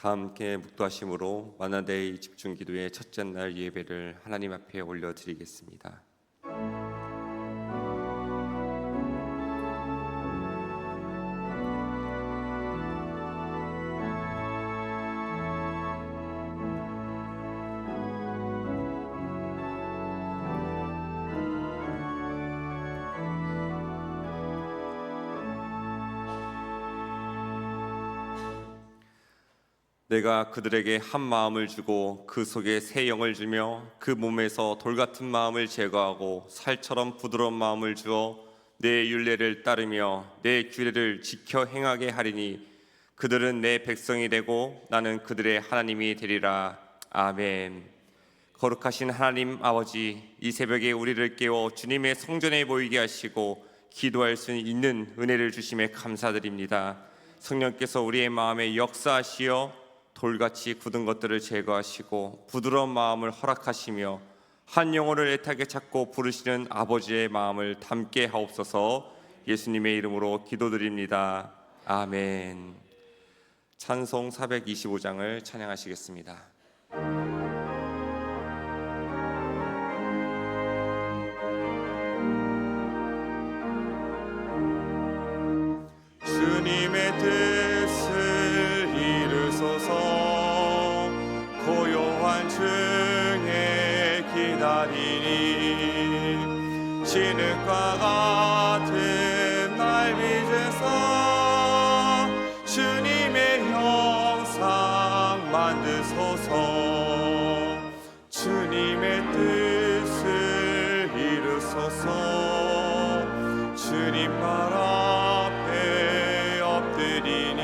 다 함께 묵도하심으로 만나데이 집중기도의 첫째 날 예배를 하나님 앞에 올려드리겠습니다. 내가 그들에게 한 마음을 주고 그 속에 새 영을 주며 그 몸에서 돌 같은 마음을 제거하고 살처럼 부드러운 마음을 주어 내 율례를 따르며 내 규례를 지켜 행하게 하리니 그들은 내 백성이 되고 나는 그들의 하나님이 되리라. 아멘. 거룩하신 하나님 아버지, 이 새벽에 우리를 깨워 주님의 성전에 모이게 하시고 기도할 수 있는 은혜를 주심에 감사드립니다. 성령께서 우리의 마음에 역사하시어 돌같이 굳은 것들을 제거하시고 부드러운 마음을 허락하시며 한 영혼을 애타게 찾고 부르시는 아버지의 마음을 담게 하옵소서. 예수님의 이름으로 기도드립니다. 아멘. 찬송 425장을 찬양하시겠습니다. 주님의 뜻을 이루소서. 고요한 중에 기다리니 진흙과 같은 날 빚으사 주님의 형상 만드소서. 주님의 뜻을 이루소서. 주님 발 앞에 엎드리니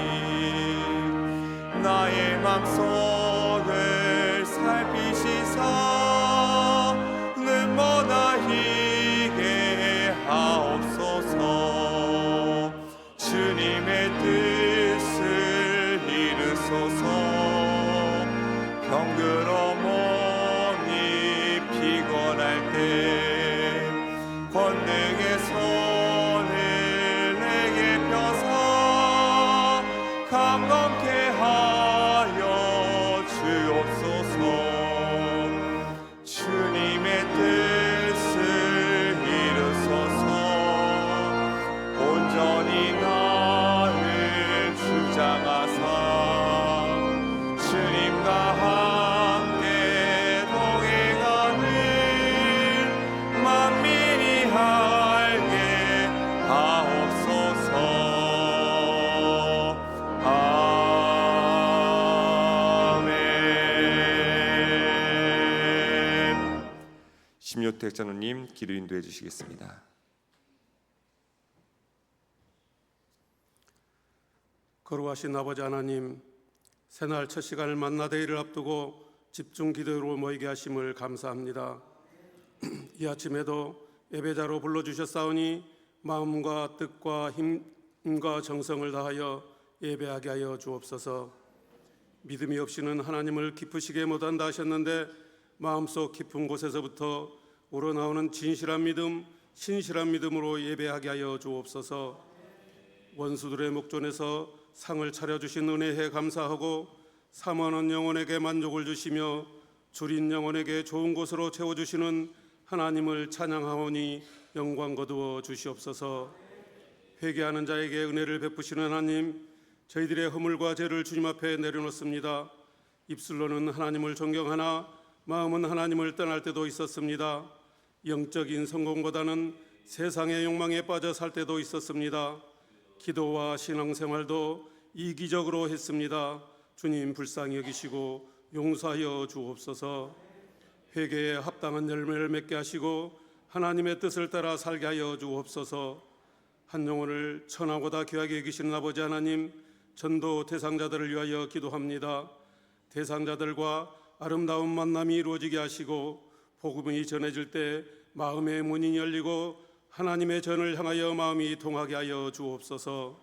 나의 맘속을 살피시사 눈보다 희게 하옵소서. 주님의 뜻을 이루소서. 병들어 몸이 피곤할 때 권능의 손을 내게 펴서 감동케 하여 주옵소서. 주님의 뜻을 이루소서. 온전히 나를 주장하사 주님과 함께 동행하는 만민이 알게 하옵소서. 아멘. 심요택 전우님 기도 인도해 주시겠습니다. 거룩하신 아버지 하나님, 새날 첫 시간을 만나데이를 앞두고 집중 기도로 모이게 하심을 감사합니다. 이 아침에도 예배자로 불러주셨사오니 마음과 뜻과 힘과 정성을 다하여 예배하게 하여 주옵소서. 믿음이 없이는 하나님을 기쁘시게 못한다 하셨는데 마음속 깊은 곳에서부터 우러나오는 진실한 믿음, 신실한 믿음으로 예배하게 하여 주옵소서. 원수들의 목전에서 상을 차려주신 은혜에 감사하고 사모하는 영혼에게 만족을 주시며 줄인 영혼에게 좋은 곳으로 채워주시는 하나님을 찬양하오니 영광 거두어 주시옵소서. 회개하는 자에게 은혜를 베푸시는 하나님, 저희들의 허물과 죄를 주님 앞에 내려놓습니다. 입술로는 하나님을 존경하나 마음은 하나님을 떠날 때도 있었습니다. 영적인 성공보다는 세상의 욕망에 빠져 살 때도 있었습니다. 기도와 신앙생활도 이기적으로 했습니다. 주님 불쌍히 여기시고 용서하여 주옵소서. 회개에 합당한 열매를 맺게 하시고 하나님의 뜻을 따라 살게 하여 주옵소서. 한 영혼을 천하보다 귀하게 여기시는 아버지 하나님, 전도 대상자들을 위하여 기도합니다. 대상자들과 아름다운 만남이 이루어지게 하시고 복음이 전해질 때 마음의 문이 열리고 하나님의 전을 향하여 마음이 통하게 하여 주옵소서.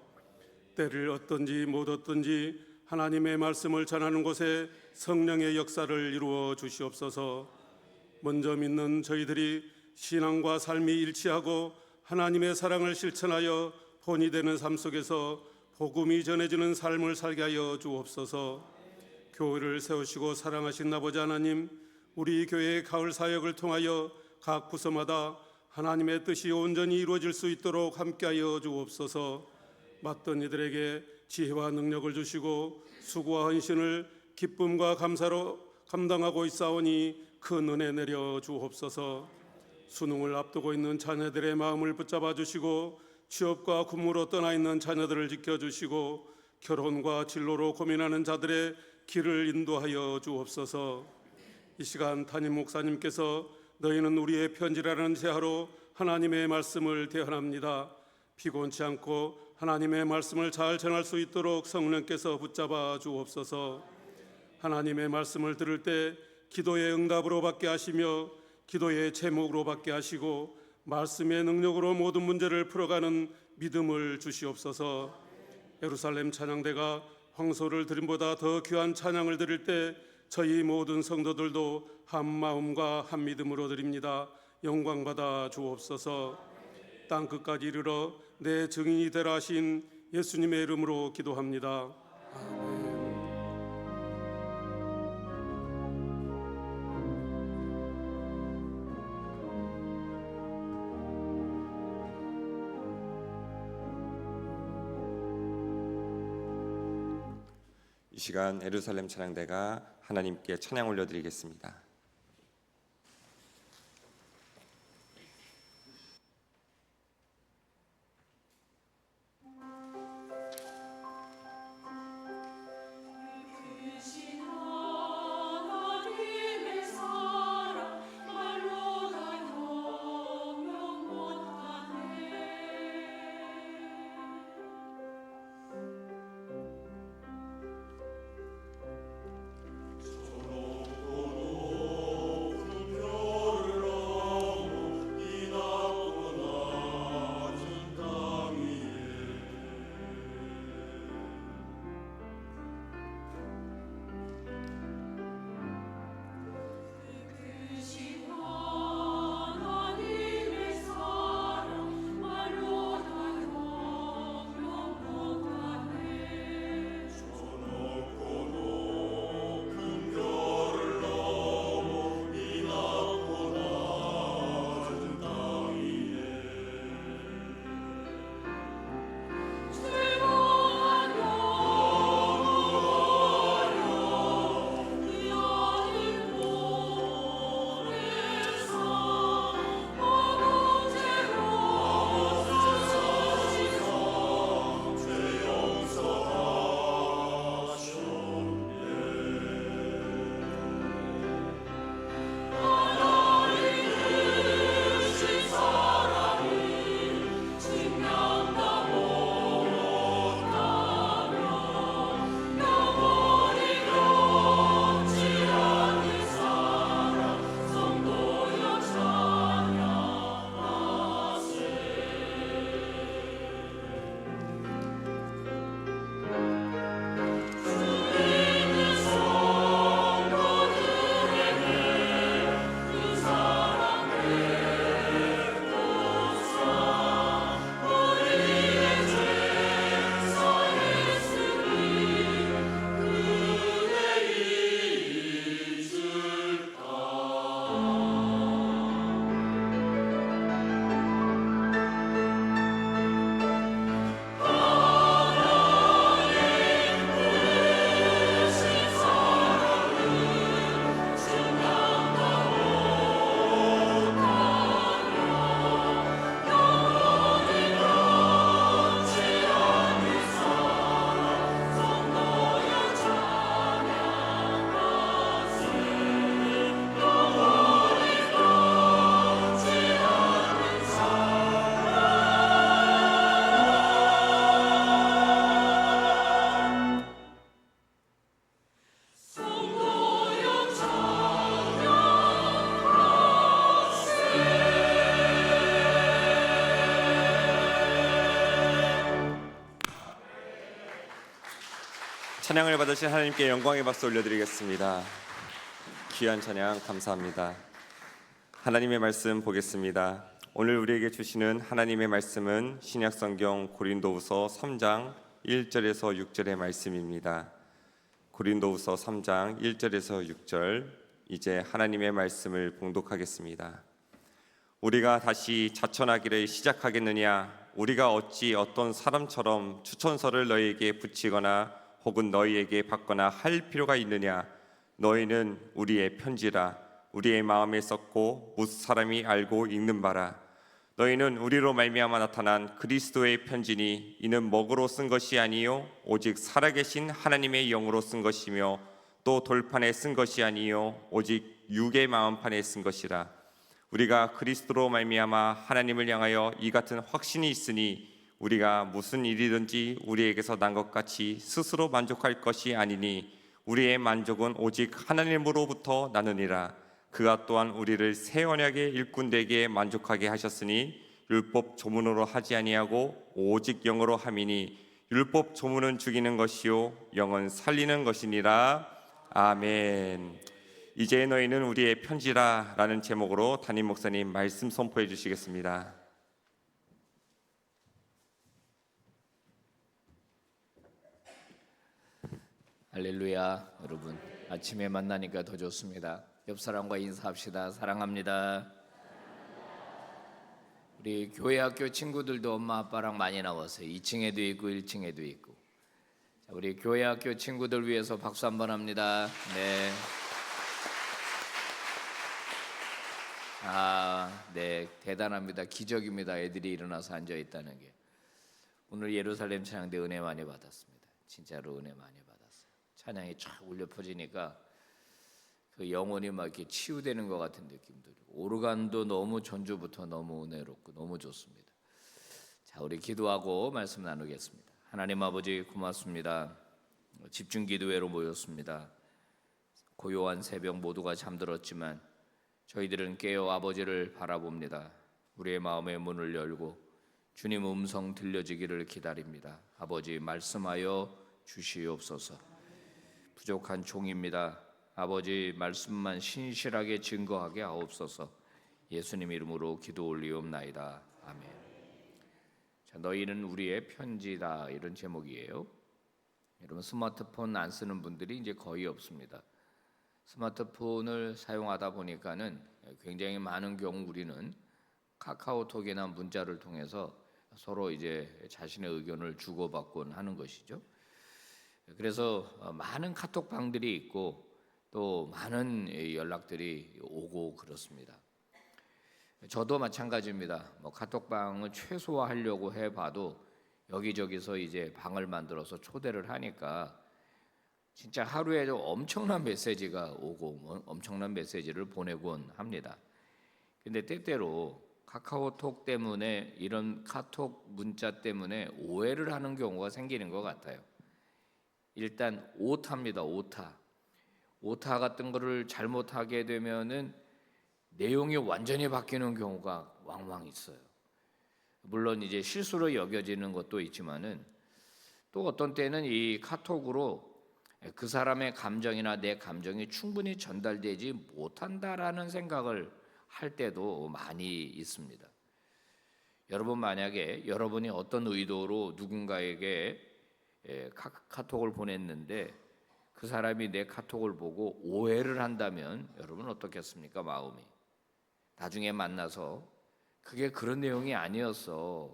때를 얻든지 못 얻든지 하나님의 말씀을 전하는 곳에 성령의 역사를 이루어 주시옵소서. 먼저 믿는 저희들이 신앙과 삶이 일치하고 하나님의 사랑을 실천하여 본이 되는 삶 속에서 복음이 전해지는 삶을 살게 하여 주옵소서. 교회를 세우시고 사랑하신 아버지 하나님, 우리 교회의 가을 사역을 통하여 각 부서마다 하나님의 뜻이 온전히 이루어질 수 있도록 함께하여 주옵소서. 맡던 이들에게 지혜와 능력을 주시고 수고와 헌신을 기쁨과 감사로 감당하고 있사오니 큰 은혜 내려 주옵소서. 수능을 앞두고 있는 자녀들의 마음을 붙잡아 주시고 취업과 군무로 떠나 있는 자녀들을 지켜주시고 결혼과 진로로 고민하는 자들의 길을 인도하여 주옵소서. 이 시간 담임 목사님께서 너희는 우리의 편지라는 제하로 하나님의 말씀을 대언합니다. 피곤치 않고 하나님의 말씀을 잘 전할 수 있도록 성령께서 붙잡아 주옵소서. 하나님의 말씀을 들을 때 기도의 응답으로 받게 하시며 기도의 제목으로 받게 하시고 말씀의 능력으로 모든 문제를 풀어가는 믿음을 주시옵소서. 예루살렘 찬양대가 황소를 드림보다 더 귀한 찬양을 드릴 때 저희 모든 성도들도 한 마음과 한 믿음으로 드립니다. 영광 받아 주옵소서. 땅 끝까지 이르러 내 증인이 되라 하신 예수님의 이름으로 기도합니다. 아멘. 이 시간 예루살렘 찬양대가 하나님께 찬양 올려드리겠습니다. 찬양을 받으신 하나님께 영광의 박수 올려드리겠습니다. 귀한 찬양 감사합니다. 하나님의 말씀 보겠습니다. 오늘 우리에게 주시는 하나님의 말씀은 신약성경 고린도후서 3장 1절에서 6절의 말씀입니다. 고린도후서 3장 1절에서 6절 이제 하나님의 말씀을 봉독하겠습니다. 우리가 다시 자천하기를 시작하겠느냐? 우리가 어찌 어떤 사람처럼 추천서를 너희에게 붙이거나 혹은 너희에게 받거나 할 필요가 있느냐? 너희는 우리의 편지라 우리의 마음에 썼고 못 사람이 알고 읽는 바라. 너희는 우리로 말미암아 나타난 그리스도의 편지니 이는 먹으로 쓴 것이 아니요 오직 살아계신 하나님의 영으로 쓴 것이며 또 돌판에 쓴 것이 아니요 오직 육의 마음판에 쓴 것이라. 우리가 그리스도로 말미암아 하나님을 향하여 이 같은 확신이 있으니 우리가 무슨 일이든지 우리에게서 난 것 같이 스스로 만족할 것이 아니니 우리의 만족은 오직 하나님으로부터 나느니라. 그가 또한 우리를 새 언약의 일꾼되게 만족하게 하셨으니 율법 조문으로 하지 아니하고 오직 영으로 함이니 율법 조문은 죽이는 것이요 영은 살리는 것이니라. 아멘. 이제 너희는 우리의 편지라 라는 제목으로 담임 목사님 말씀 선포해 주시겠습니다. 할렐루야. 여러분 아침에 만나니까 더 좋습니다. 옆 사람과 인사합시다. 사랑합니다. 우리 교회 학교 친구들도 엄마 아빠랑 많이 나왔어요. 2층에도 있고 1층에도 있고. 자, 우리 교회 학교 친구들 위해서 박수 한번 합니다. 네. 네, 대단합니다. 기적입니다. 애들이 일어나서 앉아 있다는 게. 오늘 예루살렘 찬양대 은혜 많이 받았습니다. 진짜로 은혜 많이 받았어요. 찬양이 쫙 울려 퍼지니까 그 영혼이 막 이렇게 치유되는 것 같은 느낌도 들고, 오르간도 너무 전주부터 너무 은혜롭고 너무 좋습니다. 자, 우리 기도하고 말씀 나누겠습니다. 하나님 아버지 고맙습니다. 집중 기도회로 모였습니다. 고요한 새벽 모두가 잠들었지만 저희들은 깨어 아버지를 바라봅니다. 우리의 마음의 문을 열고 주님 음성 들려지기를 기다립니다. 아버지 말씀하여 주시옵소서. 부족한 종입니다. 아버지 말씀만 신실하게 증거하게 하옵소서. 예수님 이름으로 기도 올리옵나이다. 아멘. 자, 너희는 우리의 편지다, 이런 제목이에요. 여러분 스마트폰 안 쓰는 분들이 이제 거의 없습니다. 스마트폰을 사용하다 보니까는 굉장히 많은 경우 우리는 카카오톡이나 문자를 통해서 서로 이제 자신의 의견을 주고받곤 하는 것이죠. 그래서 많은 카톡방들이 있고 또 많은 연락들이 오고 그렇습니다. 저도 마찬가지입니다. 카톡방을 최소화하려고 해봐도 여기저기서 이제 방을 만들어서 초대를 하니까 진짜 하루에 엄청난 메시지가 오고 엄청난 메시지를 보내곤 합니다. 근데 때때로 카카오톡 때문에, 이런 카톡 문자 때문에 오해를 하는 경우가 생기는 것 같아요. 일단 오타입니다. 오타 같은 거를 잘못하게 되면은 내용이 완전히 바뀌는 경우가 왕왕 있어요. 물론 이제 실수로 여겨지는 것도 있지만은 또 어떤 때는 이 카톡으로 그 사람의 감정이나 내 감정이 충분히 전달되지 못한다라는 생각을 할 때도 많이 있습니다. 여러분 만약에 여러분이 어떤 의도로 누군가에게 카톡을 보냈는데 그 사람이 내 카톡을 보고 오해를 한다면 여러분 어떻겠습니까? 마음이 나중에 만나서 그게 그런 내용이 아니었어,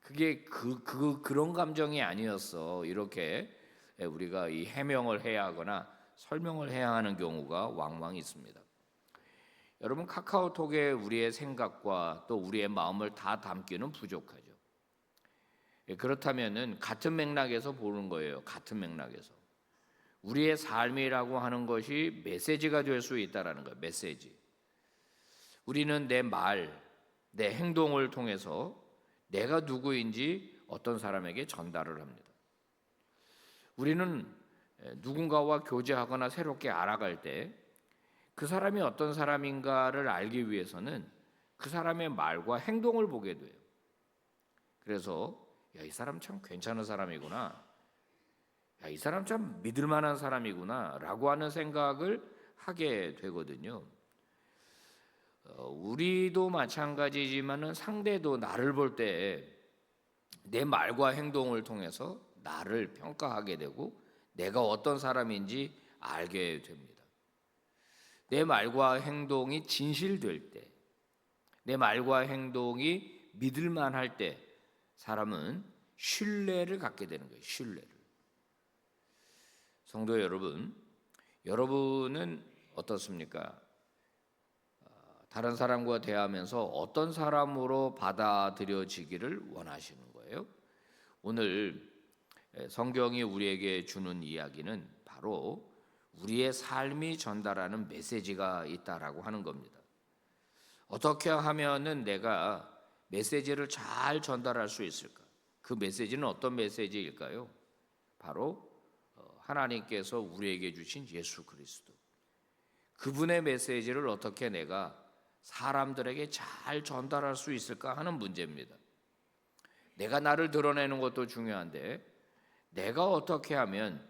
그게 그런 감정이 아니었어, 이렇게 우리가 이 해명을 해야 하거나 설명을 해야 하는 경우가 왕왕 있습니다. 여러분 카카오톡에 우리의 생각과 또 우리의 마음을 다 담기는 부족하죠. 그렇다면은 같은 맥락에서 보는 거예요. 같은 맥락에서 우리의 삶이라고 하는 것이 메시지가 될 수 있다라는 거예요. 메시지. 우리는 내 말, 내 행동을 통해서 내가 누구인지 어떤 사람에게 전달을 합니다. 우리는 누군가와 교제하거나 새롭게 알아갈 때 그 사람이 어떤 사람인가를 알기 위해서는 그 사람의 말과 행동을 보게 돼요. 그래서 이 사람 참 괜찮은 사람이구나, 이 사람 참 믿을 만한 사람이구나 라고 하는 생각을 하게 되거든요. 우리도 마찬가지지만은 상대도 나를 볼 때 내 말과 행동을 통해서 나를 평가하게 되고 내가 어떤 사람인지 알게 됩니다. 내 말과 행동이 진실될 때, 내 말과 행동이 믿을만할 때 사람은 신뢰를 갖게 되는 거예요. 신뢰를. 성도 여러분, 여러분은 어떻습니까? 다른 사람과 대하면서 어떤 사람으로 받아들여지기를 원하시는 거예요? 오늘 성경이 우리에게 주는 이야기는 바로 우리의 삶이 전달하는 메시지가 있다라고 하는 겁니다. 어떻게 하면은 내가 메시지를 잘 전달할 수 있을까? 그 메시지는 어떤 메시지일까요? 바로 하나님께서 우리에게 주신 예수 그리스도. 그분의 메시지를 어떻게 내가 사람들에게 잘 전달할 수 있을까 하는 문제입니다. 내가 나를 드러내는 것도 중요한데 내가 어떻게 하면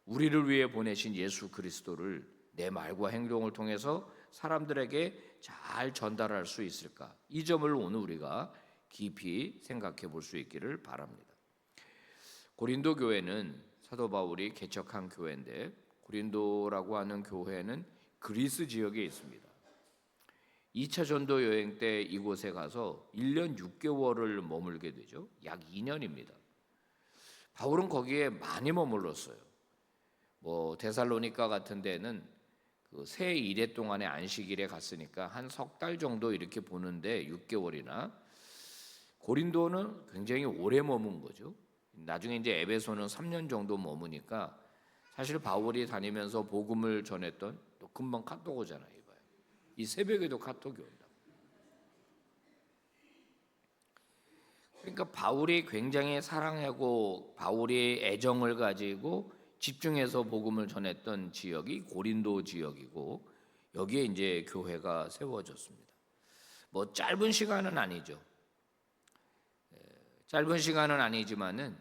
우리를 위해 보내신 예수 그리스도를 내 말과 행동을 통해서 사람들에게 잘 전달할 수 있을까? 이 점을 오늘 우리가 깊이 생각해 볼 수 있기를 바랍니다. 고린도 교회는 사도 바울이 개척한 교회인데 고린도라고 하는 교회는 그리스 지역에 있습니다. 2차 전도 여행 때 이곳에 가서 1년 6개월을 머물게 되죠. 약 2년입니다. 바울은 거기에 많이 머물렀어요. 데살로니가 같은 데는 새 이래 동안의 안식일에 갔으니까 한 석 달 정도 이렇게 보는데 6개월이나, 고린도는 굉장히 오래 머문 거죠. 나중에 이제 에베소는 3년 정도 머무니까 사실 바울이 다니면서 복음을 전했던, 또 금방 카톡 오잖아요. 이봐요. 이 새벽에도 카톡이 온다. 그러니까 바울이 굉장히 사랑하고 바울이 애정을 가지고 집중해서 복음을 전했던 지역이 고린도 지역이고, 여기에 이제 교회가 세워졌습니다. 짧은 시간은 아니죠. 짧은 시간은 아니지만은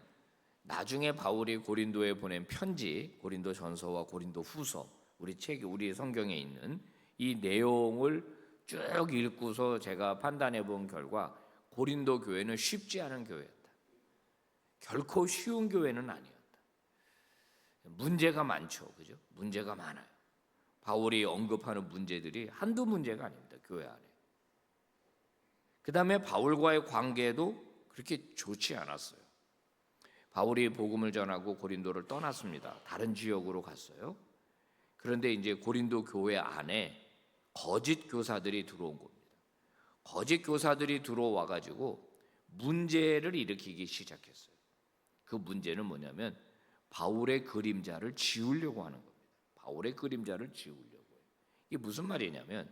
나중에 바울이 고린도에 보낸 편지, 고린도 전서와 고린도 후서, 우리 성경에 있는 이 내용을 쭉 읽고서 제가 판단해 본 결과 고린도 교회는 쉽지 않은 교회였다. 결코 쉬운 교회는 아니었다. 문제가 많죠. 그죠? 문제가 많아요. 바울이 언급하는 문제들이 한두 문제가 아닙니다. 교회 안에. 그 다음에 바울과의 관계도 그렇게 좋지 않았어요. 바울이 복음을 전하고 고린도를 떠났습니다. 다른 지역으로 갔어요. 그런데 이제 고린도 교회 안에 거짓 교사들이 들어온 겁니다. 거짓 교사들이 들어와 가지고 문제를 일으키기 시작했어요. 그 문제는 뭐냐면 바울의 그림자를 지우려고 하는 겁니다. 바울의 그림자를 지우려고 해요. 이게 무슨 말이냐면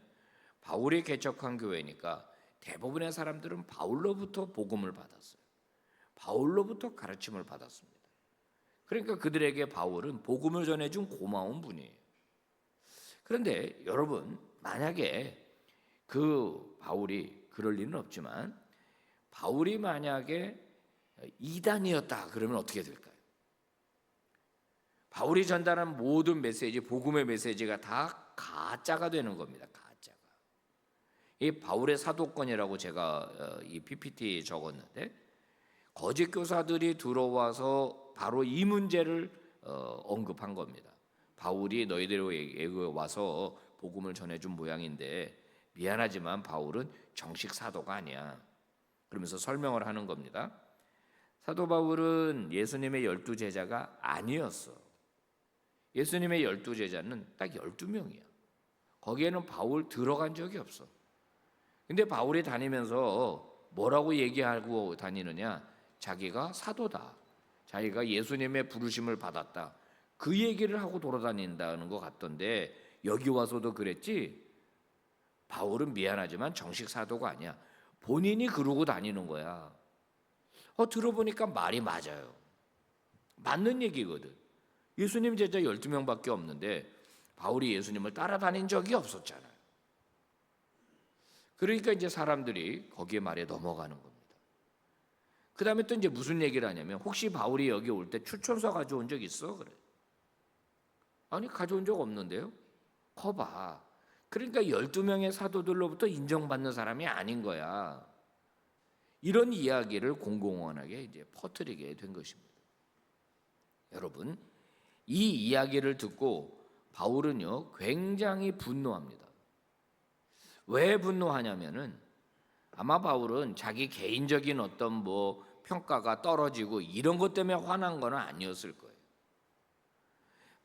바울이 개척한 교회니까 대부분의 사람들은 바울로부터 복음을 받았어요. 바울로부터 가르침을 받았습니다. 그러니까 그들에게 바울은 복음을 전해준 고마운 분이에요. 그런데 여러분, 만약에 그 바울이, 그럴 리는 없지만 바울이 만약에 이단이었다 그러면 어떻게 될까요? 바울이 전달한 모든 메시지, 복음의 메시지가 다 가짜가 되는 겁니다. 가짜가. 이 바울의 사도권이라고 제가 이 PPT에 적었는데, 거짓 교사들이 들어와서 바로 이 문제를 언급한 겁니다. 바울이 너희들에게 와서 복음을 전해준 모양인데 미안하지만 바울은 정식 사도가 아니야. 그러면서 설명을 하는 겁니다. 사도 바울은 예수님의 12제자가 아니었어. 예수님의 12제자는 딱 12명이야. 거기에는 바울 들어간 적이 없어. 근데 바울이 다니면서 뭐라고 얘기하고 다니느냐? 자기가 사도다. 자기가 예수님의 부르심을 받았다. 그 얘기를 하고 돌아다닌다는 것 같던데 여기 와서도 그랬지? 바울은 미안하지만 정식 사도가 아니야. 본인이 그러고 다니는 거야. 들어보니까 말이 맞아요. 맞는 얘기거든. 예수님 제자 12명밖에 없는데 바울이 예수님을 따라다닌 적이 없었잖아요. 그러니까 이제 사람들이 거기에 말에 넘어가는 겁니다. 그 다음에 또 이제 무슨 얘기를 하냐면, 혹시 바울이 여기 올 때 추천서 가져온 적 있어? 그래. 아니, 가져온 적 없는데요? 거봐. 그러니까 12명의 사도들로부터 인정받는 사람이 아닌 거야. 이런 이야기를 공공연하게 이제 퍼뜨리게 된 것입니다. 여러분, 이 이야기를 듣고 바울은요 굉장히 분노합니다. 왜 분노하냐면은 아마 바울은 자기 개인적인 어떤 뭐 평가가 떨어지고 이런 것 때문에 화난 건 아니었을 거예요.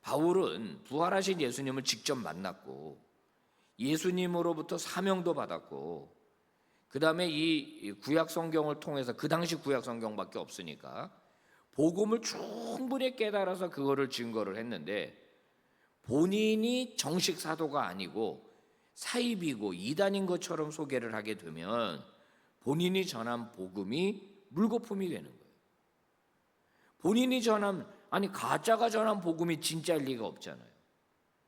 바울은 부활하신 예수님을 직접 만났고 예수님으로부터 사명도 받았고 그 다음에 이 구약 성경을 통해서 그 당시 구약 성경밖에 없으니까 복음을 충분히 깨달아서 그거를 증거를 했는데 본인이 정식 사도가 아니고 사입이고 이단인 것처럼 소개를 하게 되면 본인이 전한 복음이 물거품이 되는 거예요. 본인이 전한 가짜가 전한 복음이 진짜일 리가 없잖아요.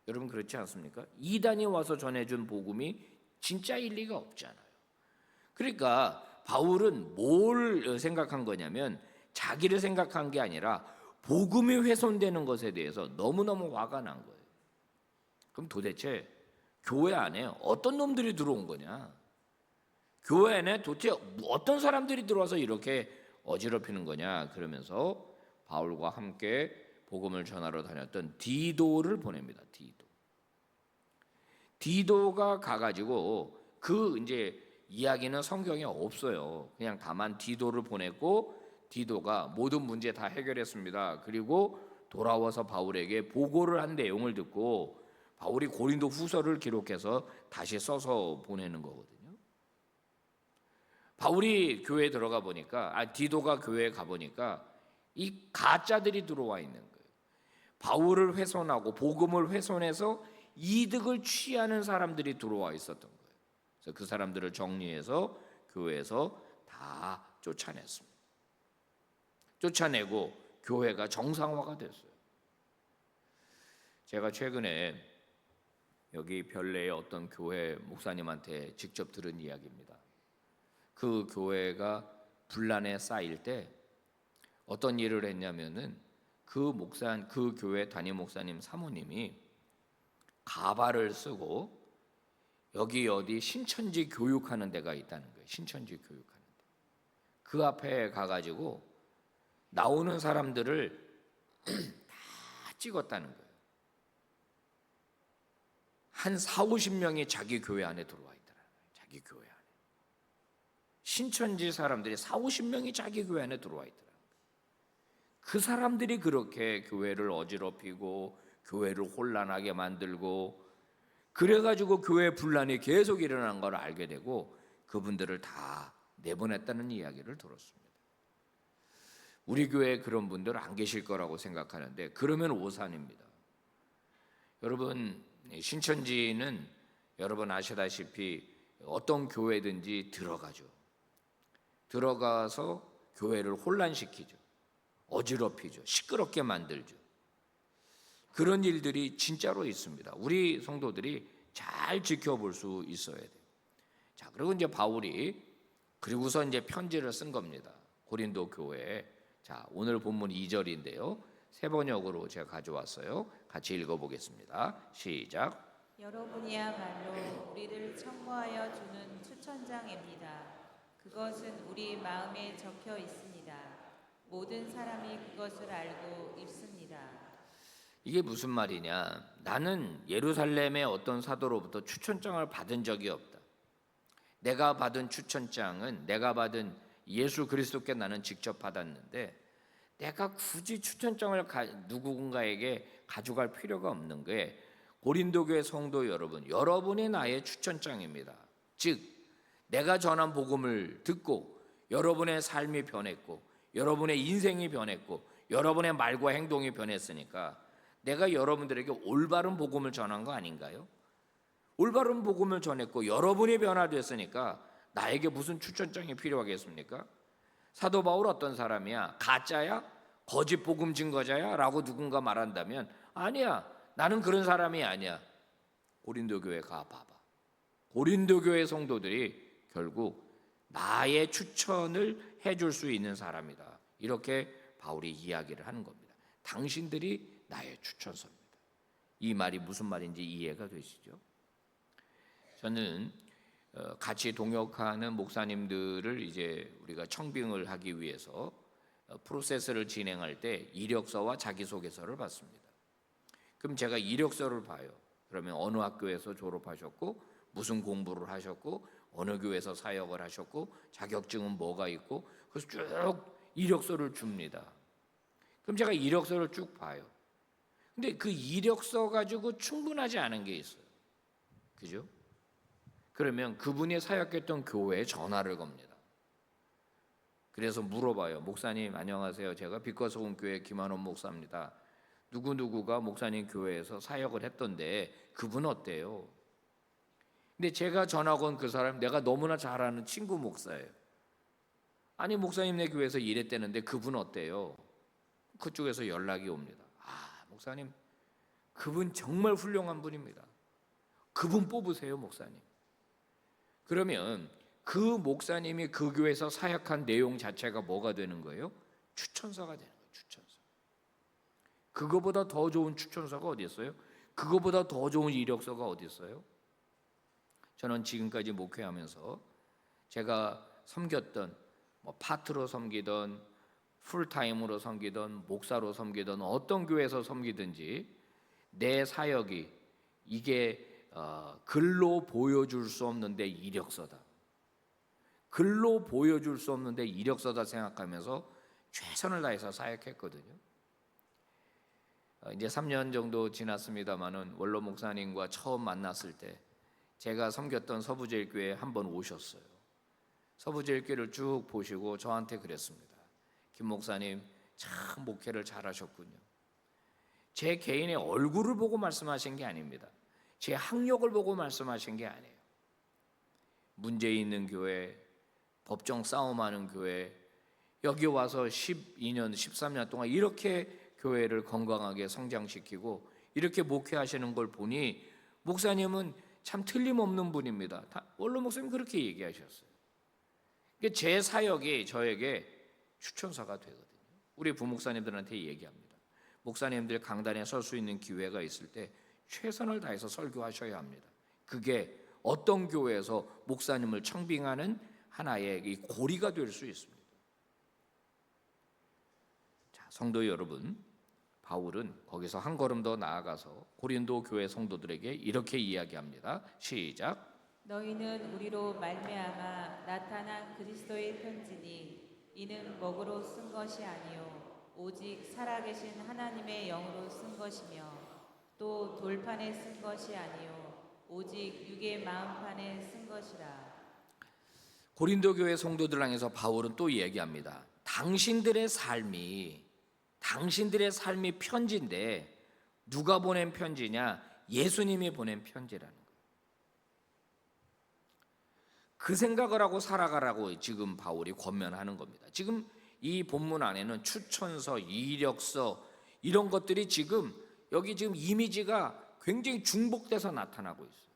여러분 그렇지 않습니까? 이단이 와서 전해준 복음이 진짜일 리가 없잖아요. 그러니까 바울은 뭘 생각한 거냐면 자기를 생각한 게 아니라 복음이 훼손되는 것에 대해서 너무너무 화가 난 거예요. 그럼 도대체 교회 안에 어떤 놈들이 들어온 거냐? 교회 안에 도대체 어떤 사람들이 들어와서 이렇게 어지럽히는 거냐? 그러면서 바울과 함께 복음을 전하러 다녔던 디도를 보냅니다. 디도가 가가지고 그 이제 이야기는 성경에 없어요. 그냥 다만 디도를 보냈고 디도가 모든 문제 다 해결했습니다. 그리고 돌아와서 바울에게 보고를 한 내용을 듣고 바울이 고린도 후서를 기록해서 다시 써서 보내는 거거든요. 바울이 교회에 들어가 보니까 디도가 교회에 가 보니까 이 가짜들이 들어와 있는 거예요. 바울을 훼손하고 복음을 훼손해서 이득을 취하는 사람들이 들어와 있었던 거예요. 그래서 그 사람들을 정리해서 교회에서 다 쫓아냈습니다. 쫓아내고 교회가 정상화가 됐어요. 제가 최근에 여기 별내의 어떤 교회 목사님한테 직접 들은 이야기입니다. 그 교회가 분란에 쌓일 때 어떤 일을 했냐면은 그 교회 담임 목사님 사모님이 가발을 쓰고 여기 어디 신천지 교육하는 데가 있다는 거예요. 신천지 교육하는 데. 그 앞에 가가지고 나오는 사람들을 다 찍었다는 거예요. 한 40-50명이 자기 교회 안에 들어와 있더라고요. 자기 교회 안에. 신천지 사람들이 40-50명이 자기 교회 안에 들어와 있더라고요. 그 사람들이 그렇게 교회를 어지럽히고 교회를 혼란하게 만들고 그래가지고 교회 분란이 계속 일어난 걸 알게 되고 그분들을 다 내보냈다는 이야기를 들었습니다. 우리 교회에 그런 분들 안 계실 거라고 생각하는데 그러면 오산입니다. 여러분 신천지는 여러분 아시다시피 어떤 교회든지 들어가서 교회를 혼란시키죠. 어지럽히죠. 시끄럽게 만들죠. 그런 일들이 진짜로 있습니다. 우리 성도들이 잘 지켜볼 수 있어야 돼요. 자, 그리고 이제 바울이 그리고서 이제 편지를 쓴 겁니다. 고린도 교회에. 자, 오늘 본문 2절인데요. 새 번역으로 제가 가져왔어요. 같이 읽어보겠습니다. 시작. 여러분이야말로 우리를 청구하여 주는 추천장입니다. 그것은 우리 마음에 적혀 있습니다. 모든 사람이 그것을 알고 있습니다. 이게 무슨 말이냐? 나는 예루살렘의 어떤 사도로부터 추천장을 받은 적이 없다. 내가 받은 추천장은 내가 받은 예수 그리스도께 나는 직접 받았는데 내가 굳이 추천장을 누군가에게 가져갈 필요가 없는 게 고린도 교회 성도 여러분, 여러분이 나의 추천장입니다. 즉 내가 전한 복음을 듣고 여러분의 삶이 변했고 여러분의 인생이 변했고 여러분의 말과 행동이 변했으니까 내가 여러분들에게 올바른 복음을 전한 거 아닌가요? 올바른 복음을 전했고 여러분이 변화됐으니까 나에게 무슨 추천장이 필요하겠습니까? 사도 바울 어떤 사람이야? 가짜야? 거짓 복음 증거자야? 라고 누군가 말한다면 아니야, 나는 그런 사람이 아니야. 고린도 교회 가봐봐. 고린도 교회 성도들이 결국 나의 추천을 해줄 수 있는 사람이다. 이렇게 바울이 이야기를 하는 겁니다. 당신들이 나의 추천서입니다. 이 말이 무슨 말인지 이해가 되시죠? 저는 같이 동역하는 목사님들을 이제 우리가 청빙을 하기 위해서 프로세스를 진행할 때 이력서와 자기소개서를 받습니다. 그럼 제가 이력서를 봐요. 그러면 어느 학교에서 졸업하셨고 무슨 공부를 하셨고 어느 교회에서 사역을 하셨고 자격증은 뭐가 있고 그래서 쭉 이력서를 줍니다. 그럼 제가 이력서를 쭉 봐요. 근데 그 이력서 가지고 충분하지 않은 게 있어요. 그죠? 그러면 그분이 사역했던 교회에 전화를 겁니다. 그래서 물어봐요. 목사님 안녕하세요. 제가 빛과소금교회 김한원 목사입니다. 누구누구가 목사님 교회에서 사역을 했던데 그분 어때요? 근데 제가 전화 건 그 사람 내가 너무나 잘 아는 친구 목사예요. 아니 목사님 내 교회에서 일했다는데 그분 어때요? 그쪽에서 연락이 옵니다. 아 목사님 그분 정말 훌륭한 분입니다. 그분 뽑으세요 목사님. 그러면 그 목사님이 그 교회에서 사역한 내용 자체가 뭐가 되는 거예요? 추천서가 되는 거예요. 추천서. 그거보다 더 좋은 추천서가 어디 있어요? 그거보다 더 좋은 이력서가 어디 있어요? 저는 지금까지 목회하면서 제가 섬겼던 파트로 섬기던 풀타임으로 섬기던 목사로 섬기던 어떤 교회에서 섬기든지 내 사역이 이게 글로 보여줄 수 없는데 이력서다. 글로 보여줄 수 없는데 이력서다 생각하면서 최선을 다해서 사역했거든요. 이제 3년 정도 지났습니다마는 원로 목사님과 처음 만났을 때 제가 섬겼던 서부제일교회에 한번 오셨어요. 서부제일교회를 쭉 보시고 저한테 그랬습니다. 김 목사님 참 목회를 잘하셨군요. 제 개인의 얼굴을 보고 말씀하신 게 아닙니다. 제 학력을 보고 말씀하신 게 아니에요. 문제 있는 교회, 법정 싸움하는 교회, 여기 와서 12년, 13년 동안 이렇게 교회를 건강하게 성장시키고 이렇게 목회하시는 걸 보니 목사님은 참 틀림없는 분입니다. 원로 목사님 그렇게 얘기하셨어요. 제 사역이 저에게 추천서가 되거든요. 우리 부목사님들한테 얘기합니다. 목사님들 강단에 설 수 있는 기회가 있을 때 최선을 다해서 설교하셔야 합니다. 그게 어떤 교회에서 목사님을 청빙하는 하나의 이 고리가 될 수 있습니다. 자, 성도 여러분, 바울은 거기서 한 걸음 더 나아가서 고린도 교회 성도들에게 이렇게 이야기합니다. 시작. 너희는 우리로 말미암아 나타난 그리스도의 편지니 이는 먹으로 쓴 것이 아니요 오직 살아계신 하나님의 영으로 쓴 것이며 또 돌판에 쓴 것이 아니요 오직 육의 마음판에 쓴 것이라. 고린도 교회 성도들 향해서 바울은 또 얘기합니다. 당신들의 삶이 편지인데 누가 보낸 편지냐? 예수님이 보낸 편지라는 거예요. 그 생각을 하고 살아가라고 지금 바울이 권면하는 겁니다. 지금 이 본문 안에는 추천서, 이력서 이런 것들이 지금 여기 지금 이미지가 굉장히 중복돼서 나타나고 있어요.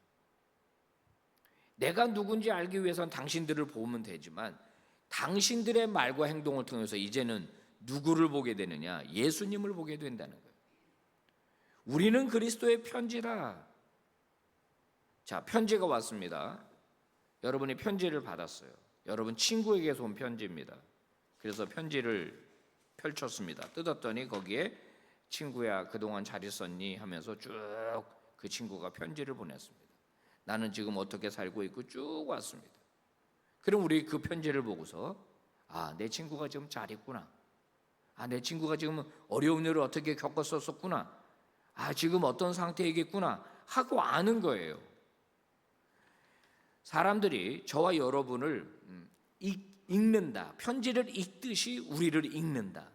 내가 누군지 알기 위해서는 당신들을 보면 되지만 당신들의 말과 행동을 통해서 이제는 누구를 보게 되느냐? 예수님을 보게 된다는 거예요. 우리는 그리스도의 편지라. 자, 편지가 왔습니다. 여러분이 편지를 받았어요. 여러분 친구에게서 온 편지입니다. 그래서 편지를 펼쳤습니다. 뜯었더니 거기에 친구야 그동안 잘 있었니? 하면서 쭉 그 친구가 편지를 보냈습니다. 나는 지금 어떻게 살고 있고 쭉 왔습니다. 그럼 우리 그 편지를 보고서 내 친구가 지금 잘 있구나. 내 친구가 지금 어려운 일을 어떻게 겪었었구나. 지금 어떤 상태이겠구나 하고 아는 거예요. 사람들이 저와 여러분을 읽는다. 편지를 읽듯이 우리를 읽는다.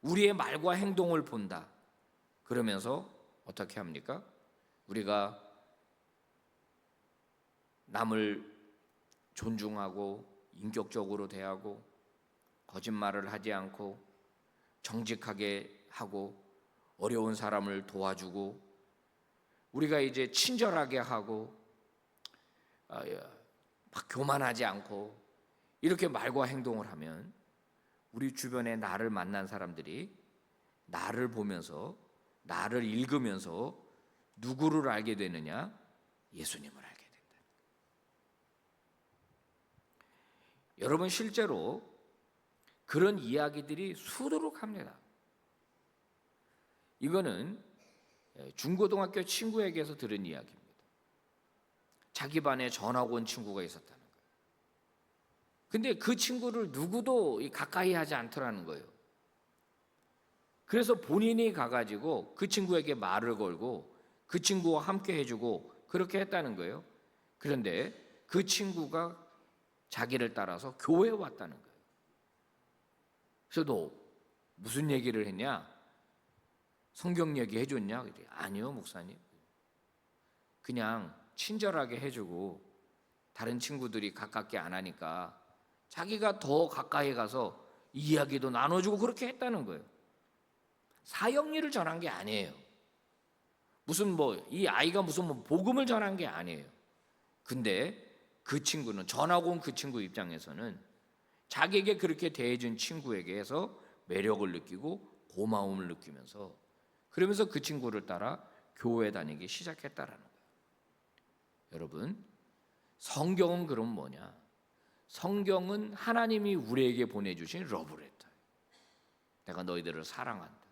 우리의 말과 행동을 본다. 그러면서 어떻게 합니까? 우리가 남을 존중하고 인격적으로 대하고 거짓말을 하지 않고 정직하게 하고 어려운 사람을 도와주고 우리가 이제 친절하게 하고 막 교만하지 않고 이렇게 말과 행동을 하면 우리 주변에 나를 만난 사람들이 나를 보면서 나를 읽으면서 누구를 알게 되느냐? 예수님을 알게 된다. 여러분 실제로 그런 이야기들이 수두룩합니다. 이거는 중고등학교 친구에게서 들은 이야기입니다. 자기 반에 전학 온 친구가 있었다는 거예요. 근데 그 친구를 누구도 가까이 하지 않더라는 거예요. 그래서 본인이 가가지고 그 친구에게 말을 걸고 그 친구와 함께 해주고 그렇게 했다는 거예요. 그런데 그 친구가 자기를 따라서 교회에 왔다는 거예요. 그래서 너 무슨 얘기를 했냐? 성경 얘기 해줬냐? 그랬더니 아니요, 목사님. 그냥 친절하게 해주고 다른 친구들이 가깝게 안 하니까 자기가 더 가까이 가서 이야기도 나눠주고 그렇게 했다는 거예요. 사역 일을 전한 게 아니에요. 무슨 이 아이가 무슨 복음을 전한 게 아니에요. 근데 그 친구는 전학 온 그 친구 입장에서는 자기에게 그렇게 대해준 친구에게 해서 매력을 느끼고 고마움을 느끼면서 그러면서 그 친구를 따라 교회 다니기 시작했다라는 거예요. 여러분, 성경은 그럼 뭐냐? 성경은 하나님이 우리에게 보내주신 러브레터예요. 내가 너희들을 사랑한다.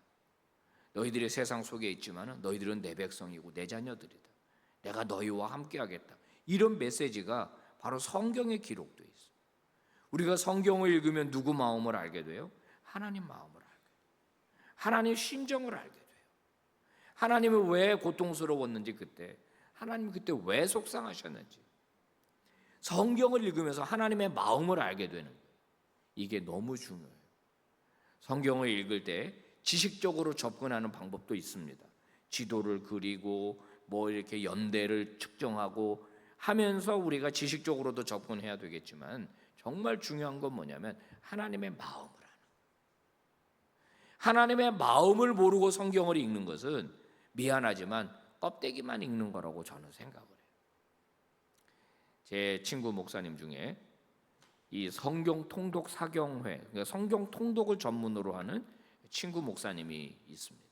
너희들이 세상 속에 있지만 너희들은 내 백성이고 내 자녀들이다. 내가 너희와 함께하겠다. 이런 메시지가 바로 성경에 기록되어 있어요. 우리가 성경을 읽으면 누구 마음을 알게 돼요? 하나님 마음을 알게 돼요. 하나님 심정을 알게 돼요. 하나님은 왜 고통스러웠는지 그때, 하나님이 그때 왜 속상하셨는지 성경을 읽으면서 하나님의 마음을 알게 되는 거예요. 이게 너무 중요해요. 성경을 읽을 때 지식적으로 접근하는 방법도 있습니다. 지도를 그리고 이렇게 연대를 측정하고 하면서 우리가 지식적으로도 접근해야 되겠지만 정말 중요한 건 뭐냐면 하나님의 마음을 아는 거예요. 하나님의 마음을 모르고 성경을 읽는 것은 미안하지만 껍데기만 읽는 거라고 저는 생각을 해요. 제 친구 목사님 중에 이 성경 통독 사경회, 그러니까 성경 통독을 전문으로 하는 친구 목사님이 있습니다.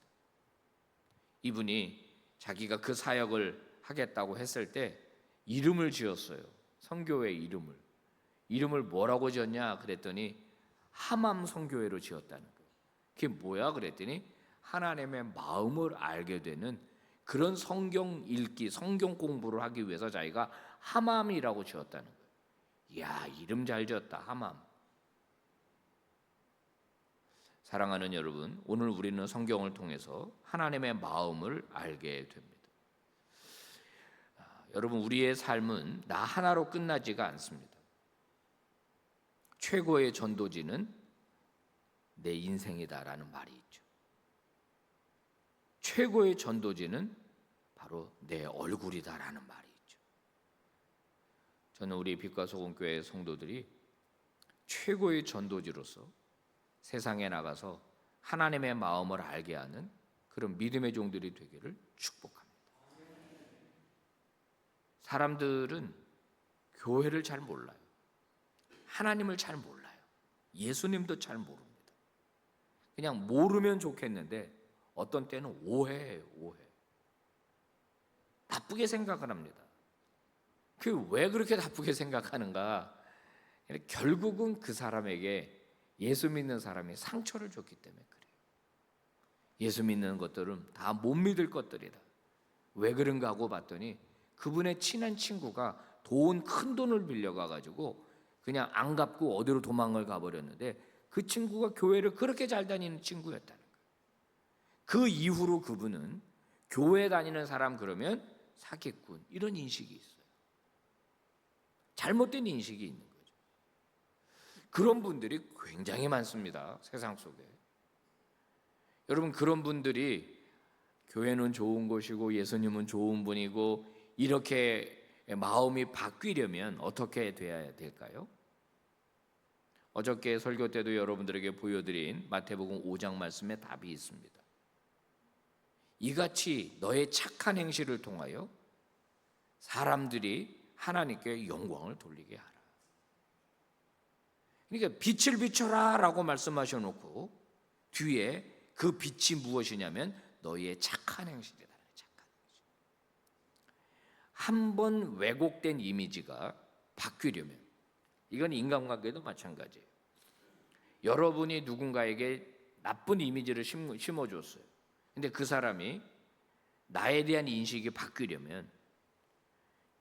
이분이 자기가 그 사역을 하겠다고 했을 때 이름을 지었어요. 선교회 이름을 뭐라고 지었냐 그랬더니 하맘 선교회로 지었다는 거예요. 그게 뭐야 그랬더니 하나님의 마음을 알게 되는 그런 성경 읽기, 성경 공부를 하기 위해서 자기가 하맘이라고 지었다는 거예요. 이야, 이름 잘 지었다, 하맘. 사랑하는 여러분, 오늘 우리는 성경을 통해서 하나님의 마음을 알게 됩니다. 여러분, 우리의 삶은 나 하나로 끝나지가 않습니다. 최고의 전도지는 내 인생이다라는 말이 있죠. 최고의 전도지는 바로 내 얼굴이다라는 말이 있죠. 저는 우리 빛과 소금 교회 성도들이 최고의 전도지로서 세상에 나가서 하나님의 마음을 알게 하는 그런 믿음의 종들이 되기를 축복합니다. 사람들은 교회를 잘 몰라요. 하나님을 잘 몰라요. 예수님도 잘 모릅니다. 그냥 모르면 좋겠는데 어떤 때는 오해해요. 오해. 나쁘게 생각을 합니다. 왜 그렇게 나쁘게 생각하는가? 결국은 그 사람에게 예수 믿는 사람이 상처를 줬기 때문에 그래요. 예수 믿는 것들은 다 못 믿을 것들이다. 왜 그런가 하고 봤더니 그분의 친한 친구가 큰 돈을 빌려가가지고 그냥 안 갚고 어디로 도망을 가버렸는데 그 친구가 교회를 그렇게 잘 다니는 친구였다는 거예요. 그 이후로 그분은 교회 다니는 사람 그러면 사기꾼 이런 인식이 있어요. 잘못된 인식이 있는 거예요. 그런 분들이 굉장히 많습니다. 세상 속에. 여러분, 그런 분들이 교회는 좋은 곳이고 예수님은 좋은 분이고 이렇게 마음이 바뀌려면 어떻게 돼야 될까요? 어저께 설교 때도 여러분들에게 보여드린 마태복음 5장 말씀에 답이 있습니다. 이같이 너의 착한 행실을 통하여 사람들이 하나님께 영광을 돌리게 하라. 그러니까 빛을 비춰라 라고 말씀하셔놓고 뒤에 그 빛이 무엇이냐면 너희의 착한 행실이다. 착한 행실. 한번 왜곡된 이미지가 바뀌려면 이건 인간관계도 마찬가지예요. 여러분이 누군가에게 나쁜 이미지를 심어줬어요. 근데 그 사람이 나에 대한 인식이 바뀌려면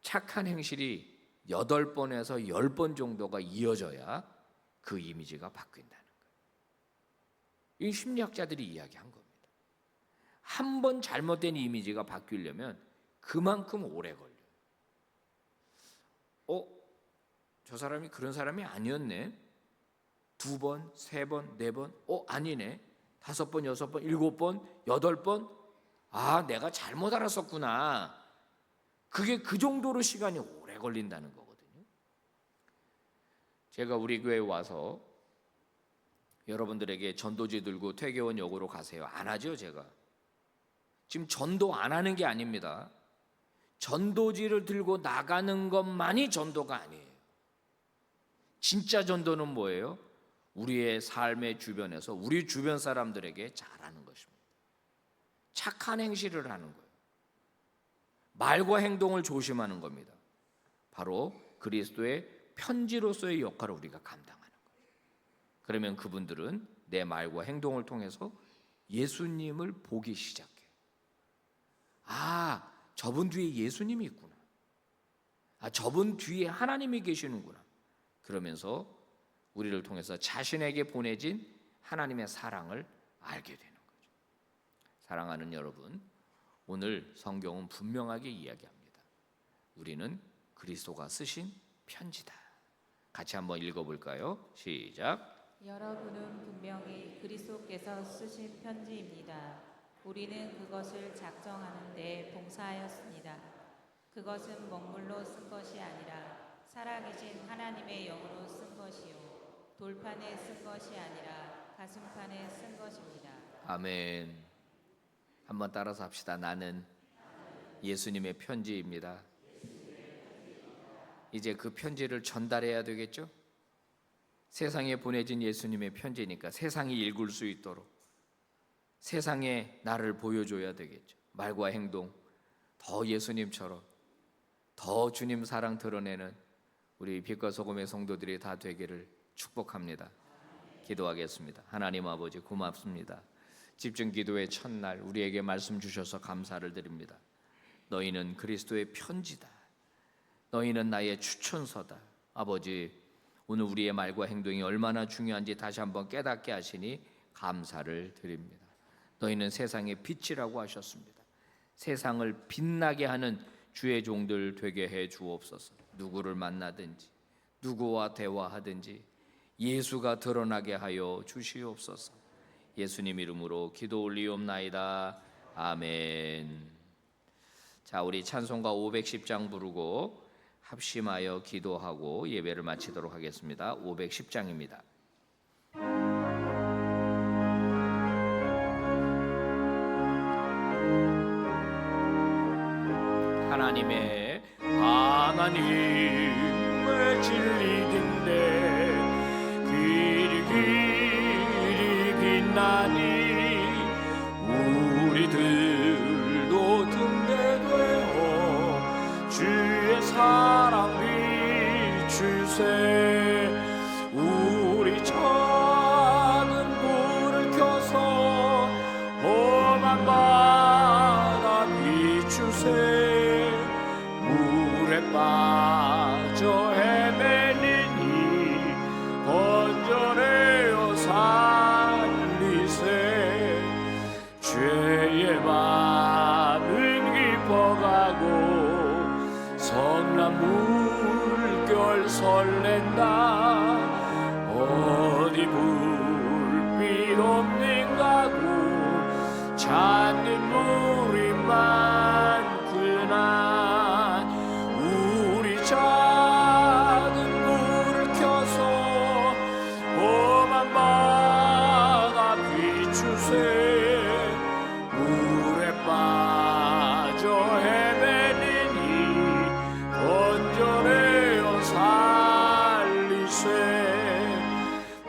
착한 행실이 8번에서 10번 정도가 이어져야 그 이미지가 바뀐다는 거예요. 이 심리학자들이 이야기한 겁니다. 한 번 잘못된 이미지가 바뀌려면 그만큼 오래 걸려요. 저 사람이 그런 사람이 아니었네. 2번, 3번, 4번, 아니네. 5번, 6번, 7번, 8번. 내가 잘못 알았었구나. 그게 그 정도로 시간이 오래 걸린다는 거거든요. 제가 우리 교회에 와서 여러분들에게 전도지 들고 퇴계원역으로 가세요. 안 하죠, 제가. 지금 전도 안 하는 게 아닙니다. 전도지를 들고 나가는 것만이 전도가 아니에요. 진짜 전도는 뭐예요? 우리의 삶의 주변에서 우리 주변 사람들에게 잘하는 것입니다. 착한 행실을 하는 거예요. 말과 행동을 조심하는 겁니다. 바로 그리스도의 편지로서의 역할을 우리가 감당하는 거예요. 그러면 그분들은 내 말과 행동을 통해서 예수님을 보기 시작해요. 저분 뒤에 예수님이 있구나. 저분 뒤에 하나님이 계시는구나. 그러면서 우리를 통해서 자신에게 보내진 하나님의 사랑을 알게 되는 거죠. 사랑하는 여러분, 오늘 성경은 분명하게 이야기합니다. 우리는 그리스도가 쓰신 편지다. 같이 한번 읽어볼까요? 시작. 여러분은 분명히 그리스도께서 쓰신 편지입니다. 우리는 그것을 작정하는 데 봉사하였습니다. 그것은 먹물로 쓴 것이 아니라 살아계신 하나님의 영으로 쓴 것이요 돌판에 쓴 것이 아니라 가슴판에 쓴 것입니다. 아멘. 한번 따라서 합시다. 나는 예수님의 편지입니다. 이제 그 편지를 전달해야 되겠죠? 세상에 보내진 예수님의 편지니까 세상이 읽을 수 있도록 세상에 나를 보여줘야 되겠죠. 말과 행동 더 예수님처럼 더 주님 사랑 드러내는 우리 빛과 소금의 성도들이 다 되기를 축복합니다. 기도하겠습니다. 하나님 아버지 고맙습니다. 집중 기도의 첫날 우리에게 말씀 주셔서 감사를 드립니다. 너희는 그리스도의 편지다. 너희는 나의 추천서다. 아버지, 오늘 우리의 말과 행동이 얼마나 중요한지 다시 한번 깨닫게 하시니 감사를 드립니다. 너희는 세상의 빛이라고 하셨습니다. 세상을 빛나게 하는 주의 종들 되게 해 주옵소서. 누구를 만나든지 누구와 대화하든지 예수가 드러나게 하여 주시옵소서. 예수님 이름으로 기도 올리옵나이다. 아멘. 자, 우리 찬송가 510장 부르고 합심하여 기도하고 예배를 마치도록 하겠습니다. 510장입니다. 하나님의 진리인데 길이 빛나니 우리들도 등대되어 주의 사랑 비추세. 우리 작은 불을 켜서 험한 바다 비추세. 물에 빠져 헤매니니 건져내어 살리세. 죄의 밤은 깊어가고 성난 물결 설렌다. 어디 불빛 없는 가구 찾는 물이 많구나. 우리 작은 불을 켜서 험한 바다 비추세. 물에 빠져 헤매니니 건져내어 살리세.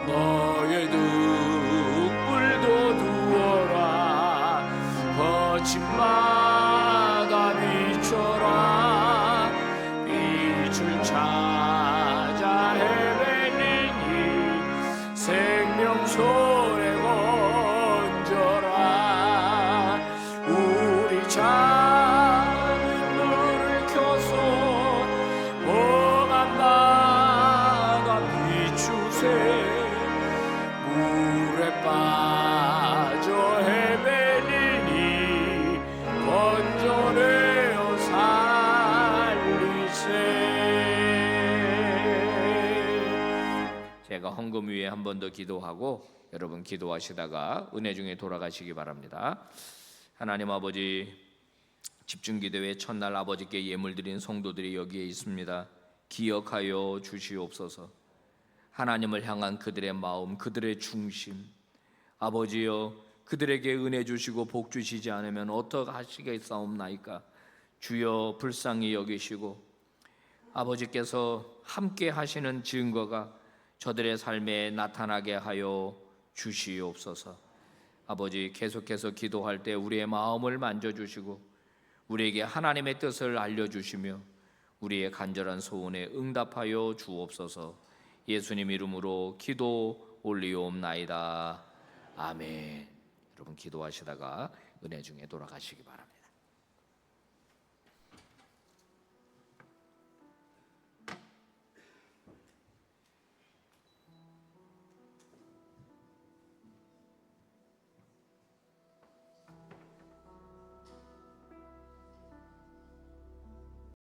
너의 등불도 두어라. 거친 바다 비춰라. 빛을 찾아 헤매니니 생명솔에 얹어라. 우리 자 헌금 위에 한 번 더 기도하고 여러분 기도하시다가 은혜 중에 돌아가시기 바랍니다. 하나님 아버지, 집중기도회 첫날 아버지께 예물 드린 성도들이 여기에 있습니다. 기억하여 주시옵소서. 하나님을 향한 그들의 마음, 그들의 중심, 아버지여, 그들에게 은혜 주시고 복 주시지 않으면 어떡하시겠사옵나이까. 주여 불쌍히 여기시고 아버지께서 함께 하시는 증거가 저들의 삶에 나타나게 하여 주시옵소서. 아버지, 계속해서 기도할 때 우리의 마음을 만져주시고 우리에게 하나님의 뜻을 알려주시며 우리의 간절한 소원에 응답하여 주옵소서. 예수님 이름으로 기도 올리옵나이다. 아멘. 여러분 기도하시다가 은혜 중에 돌아가시기 바랍니다.